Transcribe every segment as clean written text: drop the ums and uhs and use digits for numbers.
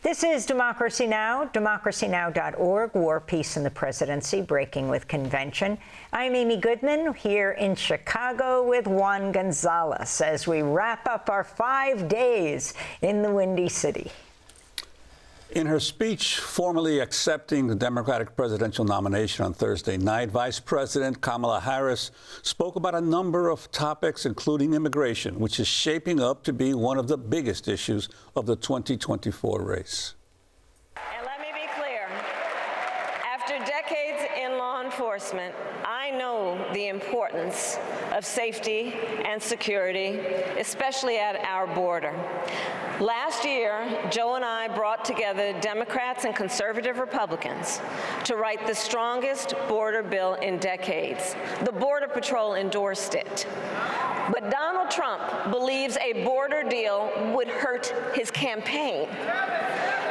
This is Democracy Now!, democracynow.org, War, Peace, and the Presidency, Breaking with Convention. I'm Amy Goodman here in Chicago with Juan Gonzalez as we wrap up our 5 days in the Windy City. In her speech formally accepting the Democratic presidential nomination on Thursday night, Vice President Kamala Harris spoke about a number of topics, including immigration, which is shaping up to be one of the biggest issues of the 2024 race. And let me be clear, after decades in law enforcement, I know the importance of safety and security, especially at our border. Last year, Joe and I brought together Democrats and conservative Republicans to write the strongest border bill in decades. The Border Patrol endorsed it. But Donald Trump believes a border deal would hurt his campaign.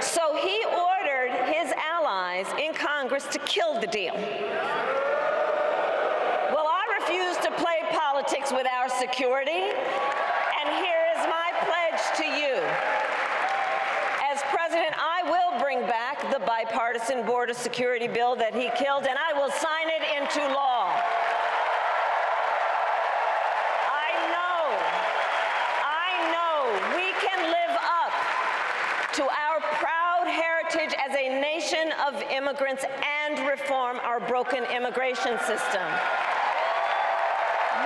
So he ordered his allies in Congress to kill the deal. Well, I refuse to play politics with our security, and here is my pledge to you. As president, I will bring back the bipartisan border security bill that he killed, and I will sign it into law. I know we can live up to our proud heritage as a nation of immigrants and reform our broken immigration system.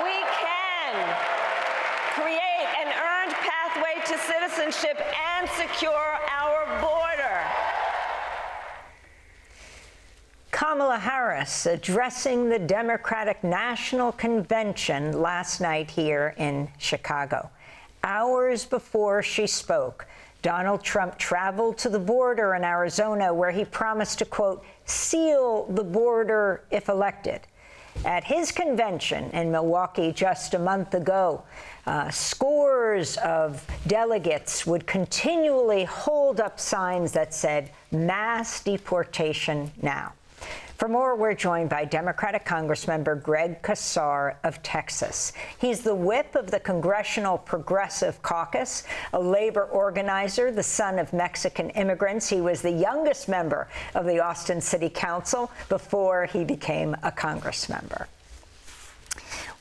We can create an earned pathway to citizenship and secure our border. Kamala Harris addressing the Democratic National Convention last night here in Chicago. Hours before she spoke, Donald Trump traveled to the border in Arizona, where he promised to, quote, seal the border if elected. At his convention in Milwaukee just a month ago, scores of delegates would continually hold up signs that said, mass deportation now. For more, we're joined by Democratic Congressmember Greg Casar of Texas. He's the whip of the Congressional Progressive Caucus, a labor organizer, the son of Mexican immigrants. He was the youngest member of the Austin City Council before he became a Congressmember.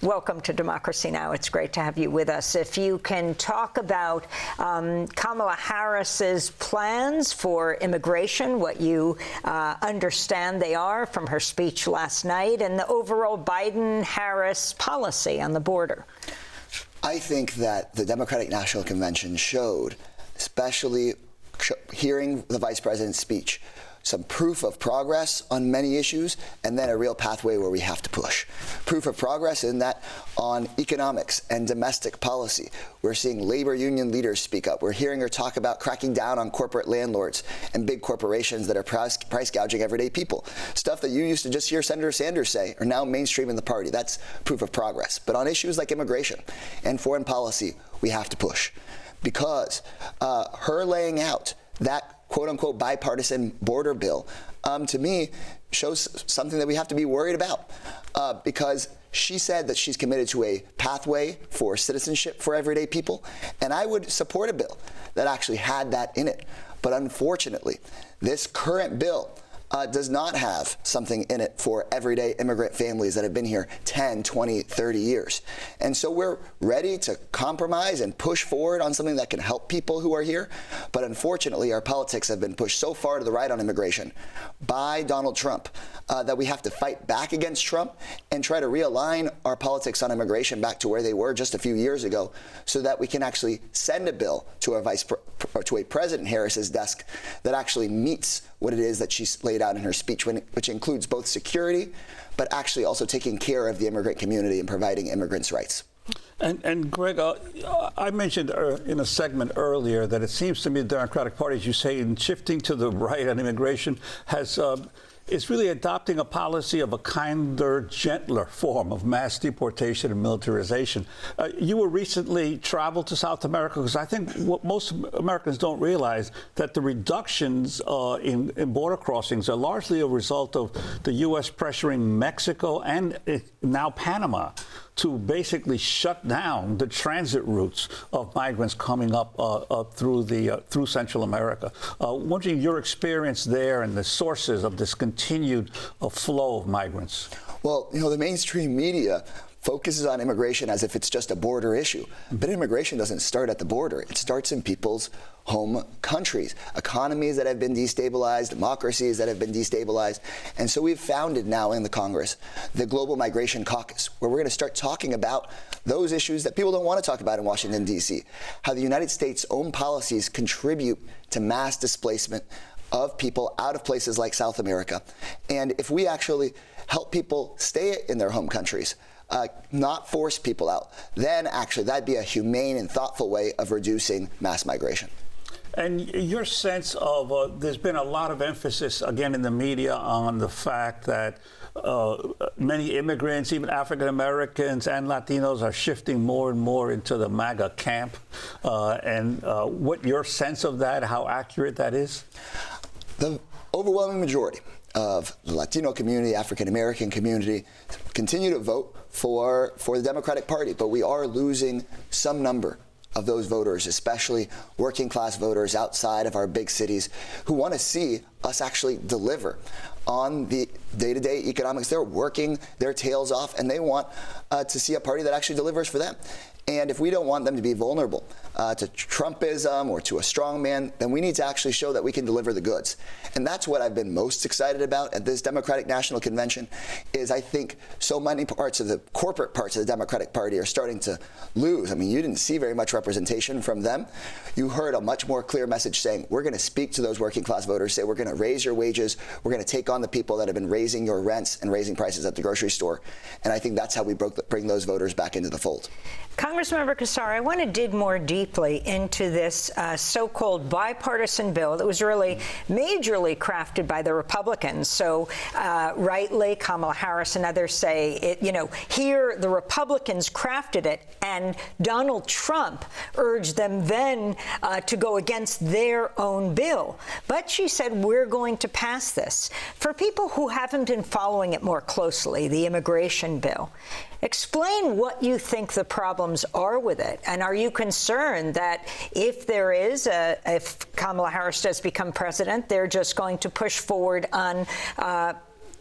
Welcome to Democracy Now! It's great to have you with us. If you can talk about Kamala Harris's plans for immigration, what you understand they are from her speech last night, and the overall Biden-Harris policy on the border. I think that the Democratic National Convention showed, especially hearing the Vice President's speech, some proof of progress on many issues, and then a real pathway where we have to push. Proof of progress in that on economics and domestic policy. We're seeing labor union leaders speak up. We're hearing her talk about cracking down on corporate landlords and big corporations that are price gouging everyday people. Stuff that you used to just hear Senator Sanders say are now mainstream in the party. That's proof of progress. But on issues like immigration and foreign policy, we have to push. Because her laying out that quote-unquote bipartisan border bill, to me, shows something that we have to be worried about. Because she said that she's committed to a pathway for citizenship for everyday people, and I would support a bill that actually had that in it. But unfortunately, this current bill does not have something in it for everyday immigrant families that have been here 10, 20, 30 years. And so we're ready to compromise and push forward on something that can help people who are here. But unfortunately, our politics have been pushed so far to the right on immigration by Donald Trump that we have to fight back against Trump and try to realign our politics on immigration back to where they were just a few years ago, so that we can actually send a bill to a President Harris's desk that actually meets what it is that she's laid out in her speech, which includes both security, but actually also taking care of the immigrant community and providing immigrants' rights. And Greg, I mentioned in a segment earlier that it seems to me the Democratic Party, as you say, in shifting to the right on immigration, is really adopting a policy of a kinder, gentler form of mass deportation and militarization. You were recently traveled to South America, because I think what most Americans don't realize that the reductions in border crossings are largely a result of the U.S. pressuring Mexico and now Panama to basically shut down the transit routes of migrants coming up through Central America. Wondering your experience there and the sources of this continued flow of migrants. Well, the mainstream media focuses on immigration as if it's just a border issue. But immigration doesn't start at the border. It starts in people's home countries, economies that have been destabilized, democracies that have been destabilized. And so we've founded now in the Congress the Global Migration Caucus, where we're going to start talking about those issues that people don't want to talk about in Washington, D.C., how the United States' own policies contribute to mass displacement of people out of places like South America. And if we actually help people stay in their home countries, not force people out, then actually that'd be a humane and thoughtful way of reducing mass migration. And your sense of, there's been a lot of emphasis, again, in the media on the fact that many immigrants, even African Americans and Latinos, are shifting more and more into the Maga camp. And what your sense of that, how accurate that is? The overwhelming majority of the Latino community, African American community, continue to vote for the Democratic Party, but we are losing some number of those voters, especially working class voters outside of our big cities, who want to see us actually deliver on the day-to-day economics. They're working their tails off, and they want to see a party that actually delivers for them. And if we don't want them to be vulnerable to Trumpism or to a strongman, then we need to actually show that we can deliver the goods. And that's what I've been most excited about at this Democratic National Convention, is I think so many parts of the corporate parts of the Democratic Party are starting to lose. I mean, you didn't see very much representation from them. You heard a much more clear message saying, we're going to speak to those working class voters, say we're going to raise your wages, we're going to take on the people that have been raising your rents and raising prices at the grocery store. And I think that's how we bring those voters back into the fold. Congressmember Casar, I want to dig more deeply into this so-called bipartisan bill that was really majorly crafted by the Republicans. So rightly, Kamala Harris and others say, here the Republicans crafted it, and Donald Trump urged them then to go against their own bill. But she said, we're going to pass this. For people who haven't been following it more closely, the immigration bill, explain what you think the problems are with it. And are you concerned that if if Kamala Harris does become president, they're just going to push forward on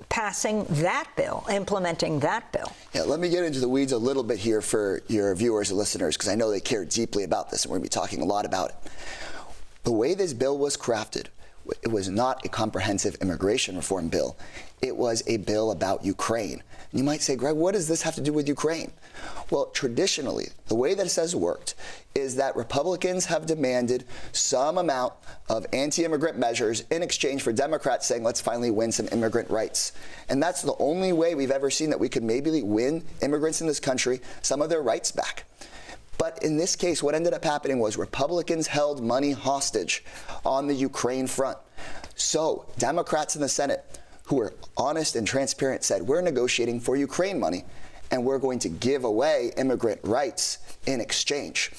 passing that bill, implementing that bill? Yeah, let me get into the weeds a little bit here for your viewers and listeners, because I know they care deeply about this, and we're going to be talking a lot about it. The way this bill was crafted, it was not a comprehensive immigration reform bill. It was a bill about Ukraine. And you might say, Greg, what does this have to do with Ukraine? Well, traditionally, the way that it has worked is that Republicans have demanded some amount of anti-immigrant measures in exchange for Democrats saying, let's finally win some immigrant rights. And that's the only way we've ever seen that we could maybe win immigrants in this country some of their rights back. But in this case, what ended up happening was Republicans held money hostage on the Ukraine front. So Democrats in the Senate, who were honest and transparent, said, we're negotiating for Ukraine money, and we're going to give away immigrant rights in exchange.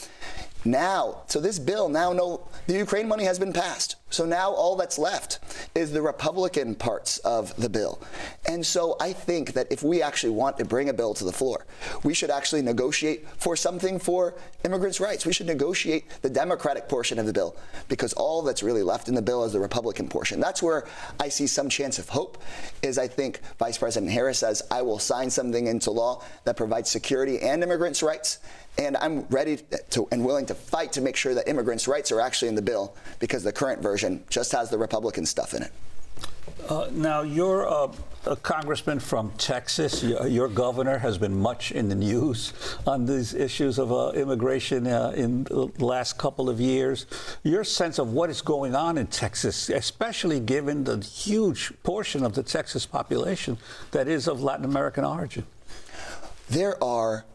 Now, so this bill, the Ukraine money has been passed. So now all that's left is the Republican parts of the bill. And so I think that if we actually want to bring a bill to the floor, we should actually negotiate for something for immigrants' rights. We should negotiate the Democratic portion of the bill, because all that's really left in the bill is the Republican portion. That's where I see some chance of hope, is I think Vice President Harris says, I will sign something into law that provides security and immigrants' rights. And I'm ready to and willing to fight to make sure that immigrants' rights are actually in the bill, because the current version just has the Republican stuff in it. Now, you're a congressman from Texas. Your governor has been much in the news on these issues of immigration in the last couple of years. Your sense of what is going on in Texas, especially given the huge portion of the Texas population that is of Latin American origin? There are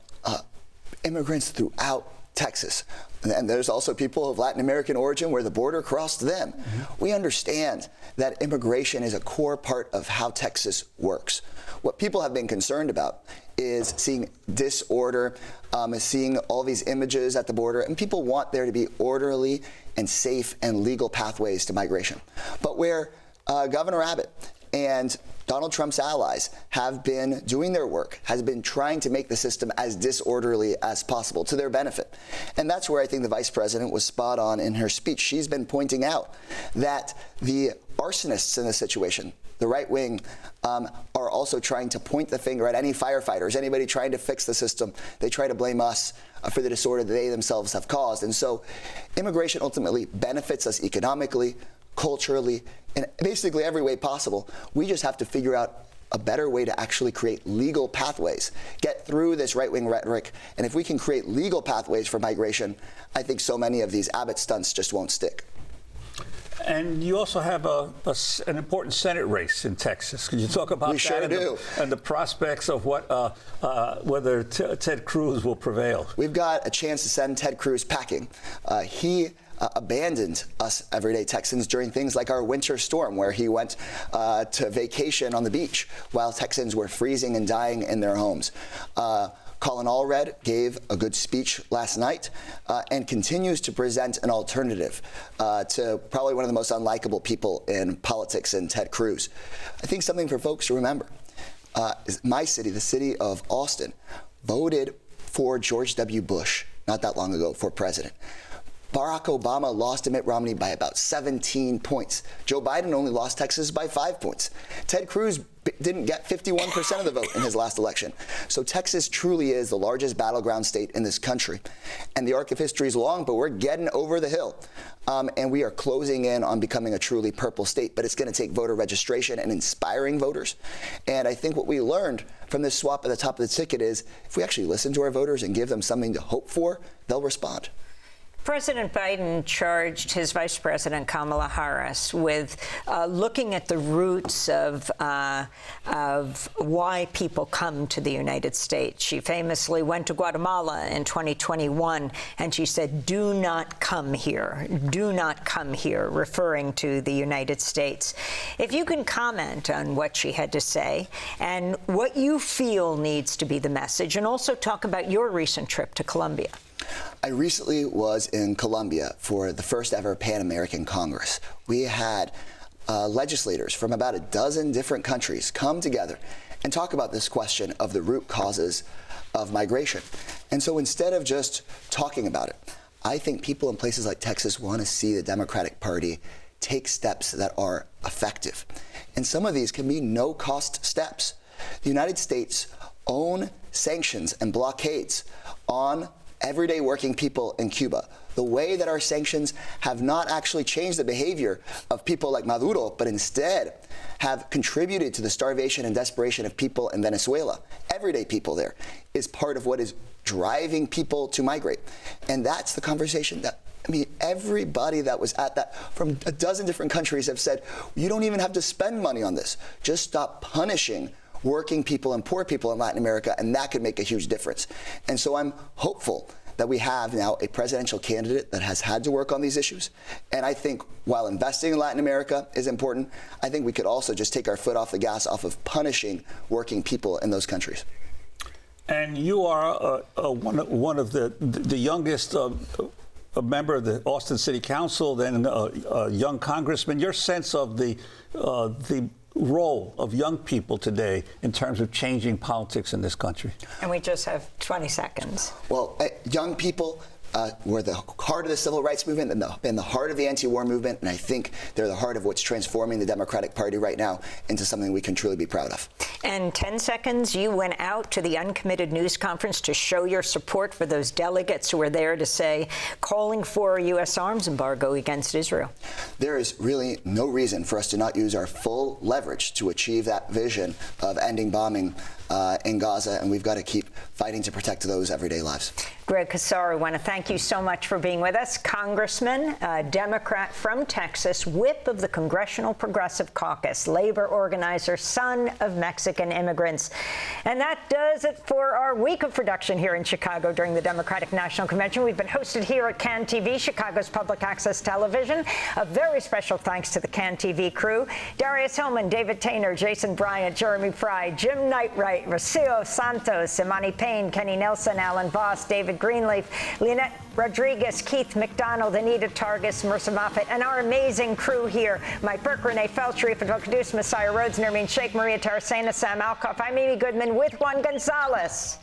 immigrants throughout Texas. And there's also people of Latin American origin where the border crossed them. Mm-hmm. We understand that immigration is a core part of how Texas works. What people have been concerned about is seeing disorder, seeing all these images at the border, and people want there to be orderly and safe and legal pathways to migration. But where Governor Abbott and Donald Trump's allies have been doing their work, has been trying to make the system as disorderly as possible to their benefit. And that's where I think the vice president was spot on in her speech. She's been pointing out that the arsonists in this situation, the right wing, are also trying to point the finger at any firefighters, anybody trying to fix the system. They try to blame us for the disorder that they themselves have caused. And so immigration ultimately benefits us economically, culturally, in basically every way possible. We just have to figure out a better way to actually create legal pathways, get through this right-wing rhetoric. And if we can create legal pathways for migration, I think so many of these Abbott stunts just won't stick. And you also have an important Senate race in Texas. Could you talk about We that sure do. And the prospects of whether Ted Cruz will prevail? We've got a chance to send Ted Cruz packing. He abandoned us everyday Texans during things like our winter storm, where he went to vacation on the beach while Texans were freezing and dying in their homes. Colin Allred gave a good speech last night and continues to present an alternative to probably one of the most unlikable people in politics in Ted Cruz. I think something for folks to remember is my city, the city of Austin, voted for George W. Bush not that long ago for president. Barack Obama lost to Mitt Romney by about 17 points. Joe Biden only lost Texas by 5 points. Ted Cruz didn't get 51% of the vote in his last election. So Texas truly is the largest battleground state in this country. And the arc of history is long, but we're getting over the hill. And we are closing in on becoming a truly purple state. But it's going to take voter registration and inspiring voters. And I think what we learned from this swap at the top of the ticket is if we actually listen to our voters and give them something to hope for, they'll respond. President Biden charged his Vice President Kamala Harris with looking at the roots of why people come to the United States. She famously went to Guatemala in 2021, and she said, "Do not come here. Do not come here," referring to the United States. If you can comment on what she had to say and what you feel needs to be the message, and also talk about your recent trip to Colombia. I recently was in Colombia for the first ever PanAmerican Congress. We had legislators from about a dozen different countries come together and talk about this question of the root causes of migration. And so instead of just talking about it, I think people in places like Texas want to see the Democratic Party take steps that are effective. And some of these can be no-cost steps. The United States own sanctions and blockades on everyday working people in Cuba. The way that our sanctions have not actually changed the behavior of people like Maduro, but instead have contributed to the starvation and desperation of people in Venezuela, everyday people there, is part of what is driving people to migrate. And that's the conversation that, I mean, everybody that was at that from a dozen different countries have said, you don't even have to spend money on this. Just stop punishing working people and poor people in Latin America, and that could make a huge difference. And so I'm hopeful that we have now a presidential candidate that has had to work on these issues. And I think while investing in Latin America is important, I think we could also just take our foot off the gas off of punishing working people in those countries. And you are one of the youngest a member of the Austin City Council, then a young congressman. Your sense of the role of young people today in terms of changing politics in this country? And we just have 20 seconds. Well, young people were the heart of the civil rights movement and the heart of the anti-war movement, and I think they're the heart of what's transforming the Democratic Party right now into something we can truly be proud of. And 10 seconds, you went out to the uncommitted news conference to show your support for those delegates who were there to say, calling for a U.S. arms embargo against Israel. There is really no reason for us to not use our full leverage to achieve that vision of ending bombing in Gaza, and we've got to keep fighting to protect those everyday lives. Greg Casar, I want to thank you so much for being with us. Congressman, Democrat from Texas, whip of the Congressional Progressive Caucus, labor organizer, son of Mexican immigrants. And that does it for our week of production here in Chicago during the Democratic National Convention. We've been hosted here at CAN TV, Chicago's public access television. A very special thanks to the CAN TV crew. Darius Hillman, David Tainer, Jason Bryant, Jeremy Fry, Jim Knightright, Rocio Santos, Imani Payne, Kenny Nelson, Alan Voss, David Greenleaf, Lynette Rodriguez, Keith McDonald, Anita Targis, Marissa Moffett, and our amazing crew here. Mike Burke, Renee Felch, Sharif Abdul-Qaddus, Messiah Rhodes, Nermeen Sheikh, Maria Taracena, Sam Alcoff. I'm Amy Goodman with Juan Gonzalez.